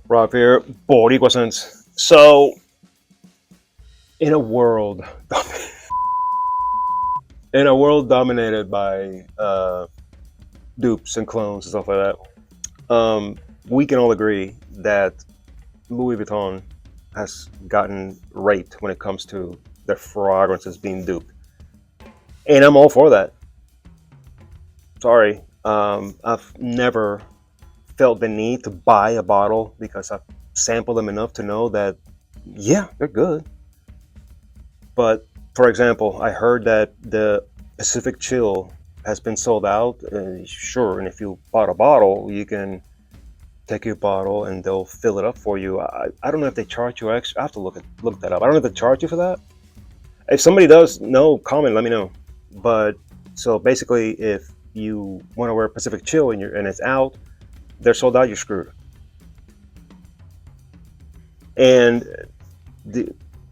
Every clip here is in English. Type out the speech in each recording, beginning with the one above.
Rob here, Boricua sense. So, in a world, dominated by dupes and clones and stuff like that, we can all agree that Louis Vuitton has gotten raped when it comes to their fragrances being duped, and I'm all for that. Sorry, I've never felt the need to buy a bottle because I've sampled them enough to know that, yeah, they're good. But for example, I heard that the Pacific Chill has been sold out. Sure, and if you bought a bottle, you can take your bottle and they'll fill it up for you. I don't know if they charge you extra. I have to look that up. I don't know if they charge you for that. If somebody does know, comment, let me know. But so basically, if you want to wear Pacific Chill and it's out, they're sold out. You're screwed. And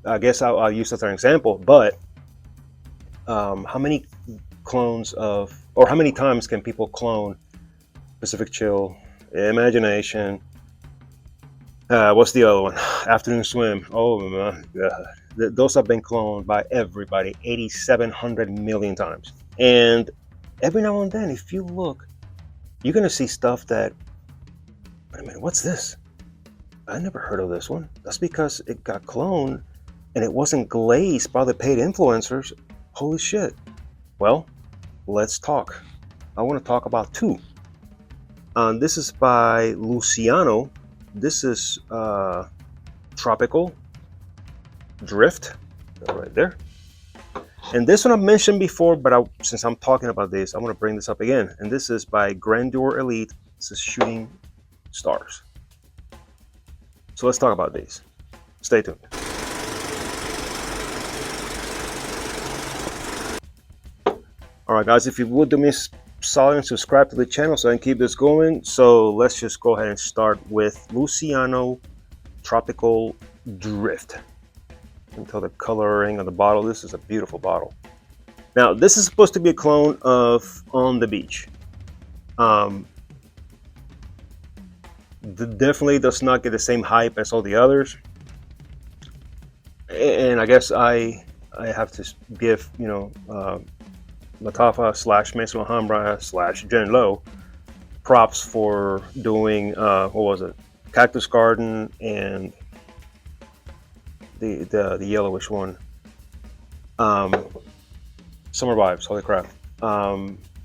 I guess I'll use that as an example. But how many clones of, or how many times can people clone Pacific Chill, Imagination? What's the other one? Afternoon Swim. Oh my god, those have been cloned by everybody 8,700 million times. And every now and then, if you look, you're gonna see stuff that, wait a minute, what's this? I never heard of this one. That's because it got cloned and it wasn't glazed by the paid influencers. Holy shit. Well, let's talk. I want to talk about two. This is by Luciano. This is Tropical Drift, right there. And this one I've mentioned before, but since I'm talking about this, I want to bring this up again. And this is by Grandeur Elite. This is Shooting Stars. So let's talk about these. Stay tuned. All right, guys, if you would do me a solid and subscribe to the channel so I can keep this going. So let's just go ahead and start with Luciano Tropical Drift. Until the coloring of the bottle. This is a beautiful bottle. Now, this is supposed to be a clone of On the Beach. Definitely does not get the same hype as all the others. And I guess I have to give, Latafa / Mason Alhambra / Jen Lowe props for doing, what was it? Cactus Garden and the yellowish one. Summer Vibes, holy crap.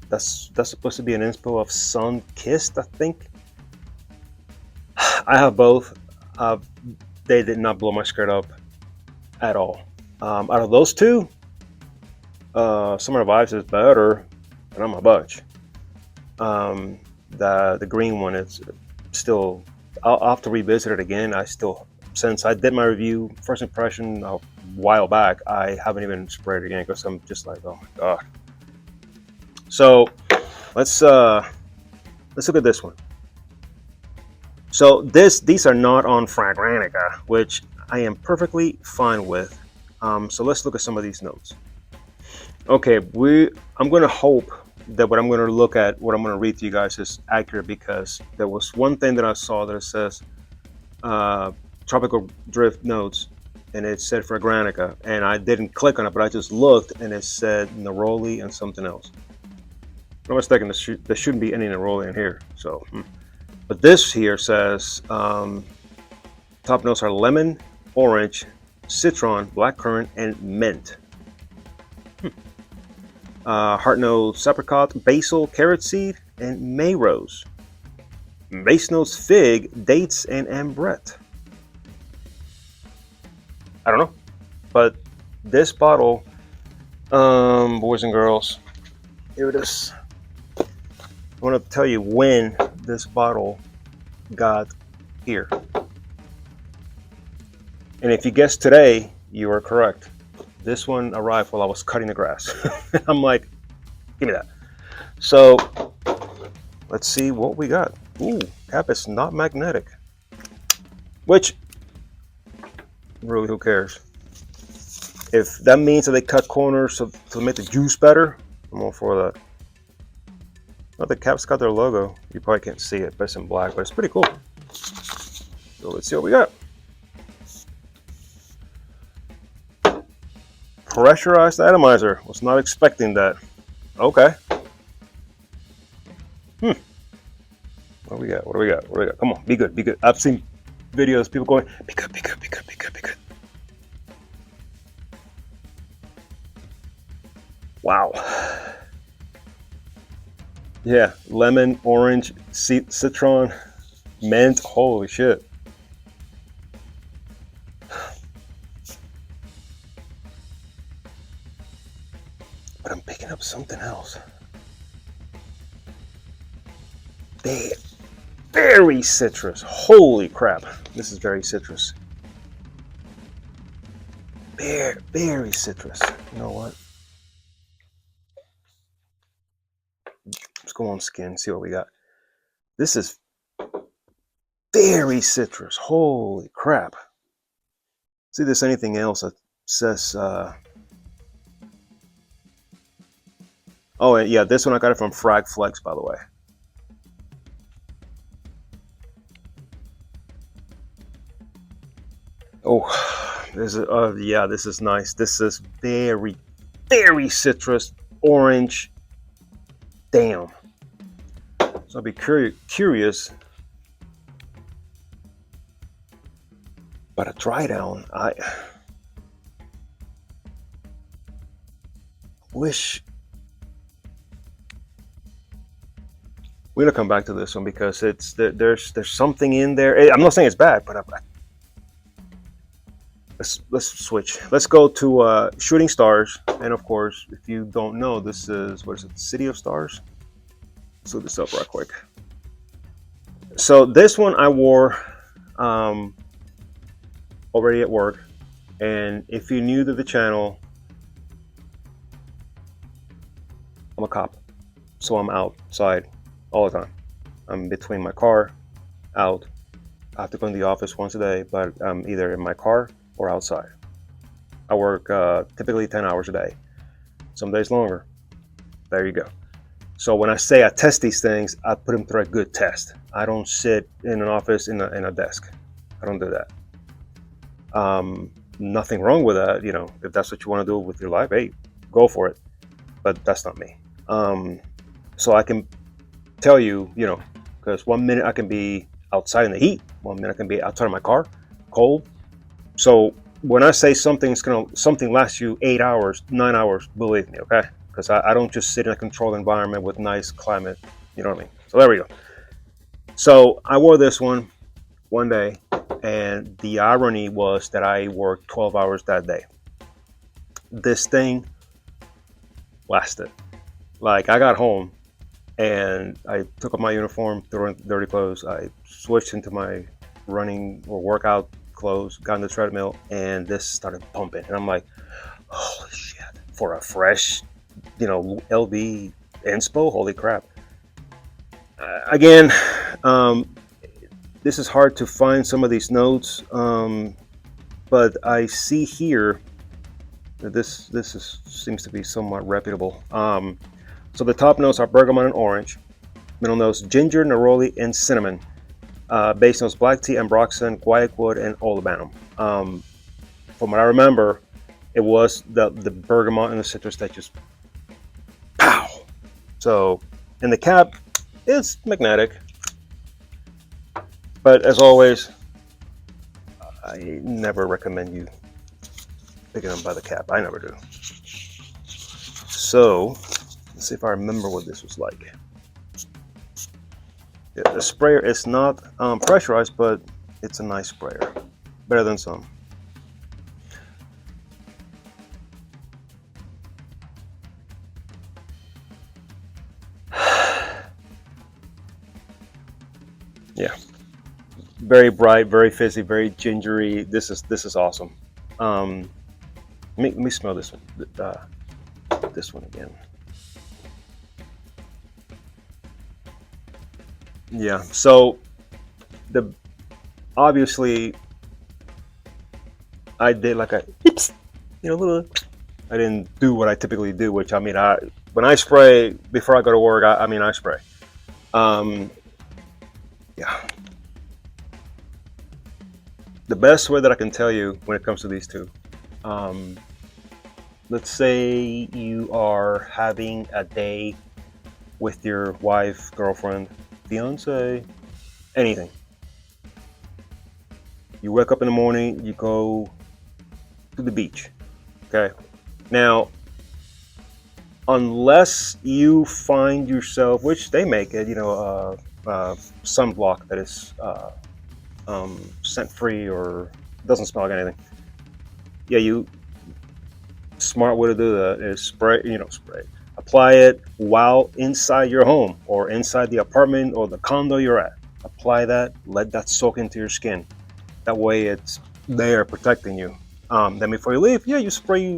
That's supposed to be an inspo of Sun Kissed, I think. I have both. They did not blow my skirt up at all. Out of those two, Summer Vibes is better, and I'm a bunch. The green one is still. I'll have to revisit it again. Since I did my review, first impression a while back, I haven't even sprayed it again because I'm just like, oh my god. So let's look at this one. So these are not on Fragrantica, which I am perfectly fine with. So let's look at some of these notes. Okay, I'm gonna hope that what I'm gonna read to you guys is accurate, because there was one thing that I saw that it says Tropical Drift notes, and it said Fragrantica, and I didn't click on it, but I just looked and it said Neroli and something else. I'm mistaken, there shouldn't be any Neroli in here. So, but this here says top notes are lemon, orange, citron, blackcurrant, and mint. Heart notes apricot, basil, carrot seed, and May rose. Base notes fig, dates, and ambrette. I don't know, but this bottle, boys and girls, here it is. I want to tell you when this bottle got here. And if you guessed today, you are correct. This one arrived while I was cutting the grass. I'm like, give me that. So let's see what we got. Ooh, cap is not magnetic. Which, really, who cares? If that means that they cut corners to make the juice better, I'm all for that. Well, the cap's got their logo. You probably can't see it, but it's in black, but it's pretty cool. So let's see what we got. Pressurized atomizer. Was not expecting that. Okay. What do we got? What do we got? What do we got? Come on, be good, be good. I've seen videos, people going, be good, be good, be good, be good, be good. Wow. Yeah, lemon, orange, citron, mint. Holy shit. But I'm picking up something else. Very citrus. Holy crap. This is very citrus. Very citrus. You know what? Let's go on skin, see what we got. This is very citrus. Holy crap. See if there's anything else that says oh yeah, this one I got it from Frag Flex, by the way. Oh, this is yeah, this is nice. This is very citrus, orange. Damn. So I'll be curious. But a dry down, I wish. We're gonna come back to this one because it's there's something in there. I'm not saying it's bad, but let's switch. Let's go to Shooting Stars, and of course, if you don't know, this is what is it? City of Stars. Let's look this up right quick. So this one I wore already at work, and if you're new to the channel, I'm a cop, so I'm outside all the time. I'm between my car, out. I have to go in the office once a day, but I'm either in my car or outside. I work typically 10 hours a day, some days longer. There you go. So when I say I test these things, I put them through a good test. I don't sit in an office in a desk. I don't do that. Nothing wrong with that. You know, if that's what you want to do with your life, hey, go for it. But that's not me. So I can tell you, you know, because 1 minute I can be outside in the heat, 1 minute I can be outside of my car, cold. So when I say something lasts you 8 hours, 9 hours, believe me, okay? Because I don't just sit in a controlled environment with nice climate, you know what I mean? So there we go. So I wore this one day, and the irony was that I worked 12 hours that day. This thing lasted. Like, I got home and I took off my uniform, threw in dirty clothes. I switched into my running or workout clothes, got on the treadmill, and this started pumping. And I'm like, holy shit, for a fresh, you know, LV inspo, holy crap. Again, this is hard to find some of these notes, but I see here that this seems to be somewhat reputable. So the top notes are bergamot and orange. Middle notes ginger, neroli, and cinnamon. Base notes black tea, ambroxan, guaiac wood, and olibanum. From what I remember, it was the bergamot and the citrus that just pow. So, and the cap is magnetic. But as always, I never recommend you picking them by the cap. I never do. So, let's see if I remember what this was like. Yeah, the sprayer is not pressurized, but it's a nice sprayer. Better than some. Yeah. Very bright, very fizzy, very gingery. This is awesome. Let me smell this one. This one again. Yeah. So obviously I did like a little. I didn't do what I typically do, which I mean, when I spray before I go to work, I spray. Yeah. the best way that I can tell you when it comes to these two, um, let's say you are having a day with your wife, girlfriend, fiance, anything. You wake up in the morning, you go to the beach. Okay. Now, unless you find yourself, which they make it, sunblock that is scent free or doesn't smell like anything. Yeah, you smart way to do that is spray, apply it while inside your home or inside the apartment or the condo you're at. Apply that, let that soak into your skin. That way, it's there protecting you. Then before you leave, yeah, you spray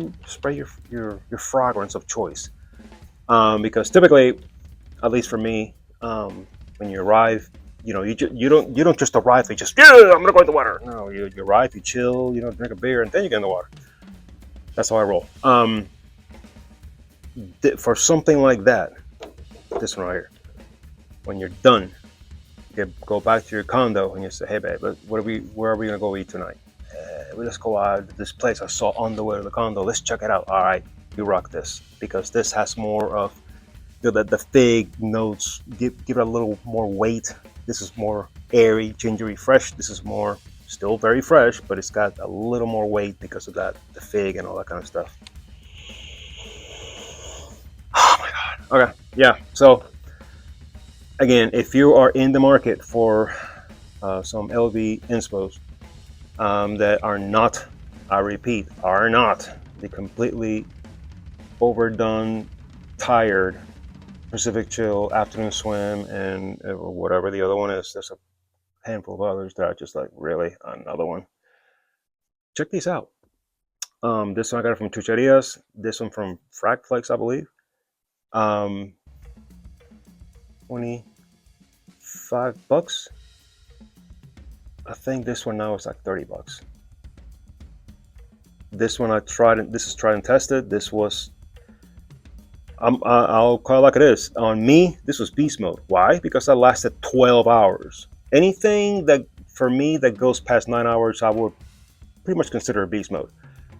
your fragrance of choice. Because typically, at least for me, when you arrive, you don't just arrive and just I'm gonna go in the water. No, you arrive, you chill, drink a beer, and then you get in the water. That's how I roll. For something like that, this one right here, when you're done, you go back to your condo and you say, "Hey, babe, where are we gonna go eat tonight? Let's go out to this place I saw on the way to the condo. Let's check it out. All right, you rock this because this has more of the fig notes. Give it a little more weight. This is more airy, gingery, fresh. This is more still very fresh, but it's got a little more weight because of that, the fig and all that kind of stuff." Oh my god. Okay, yeah. So again, if you are in the market for some LV inspos that are not, I repeat, are not the completely overdone, tired Pacific Chill, Afternoon Swim, and whatever the other one is. There's a handful of others that are just like, really, another one. Check these out. This one I got it from Chucherias. This one from Frack Flex, I believe. 25 bucks. I think this one now is like 30 bucks. This one I tried, this is tried and tested. This was, I'll call it like it is. On me, this was beast mode. Why? Because I lasted 12 hours. Anything that, for me, that goes past 9 hours, I would pretty much consider a beast mode.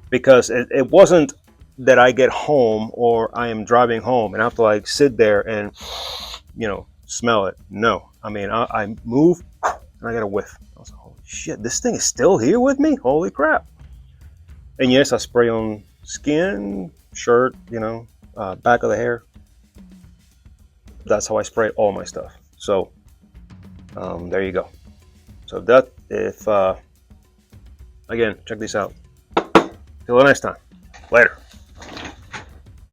Because it wasn't that I get home or I am driving home and I have to like sit there and, smell it. No. I mean, I move and I get a whiff. I was like, holy shit, this thing is still here with me? Holy crap. And yes, I spray on skin, shirt, back of the hair. That's how I spray all my stuff. So there you go. So that, if again, check this out. Till the next time. Later.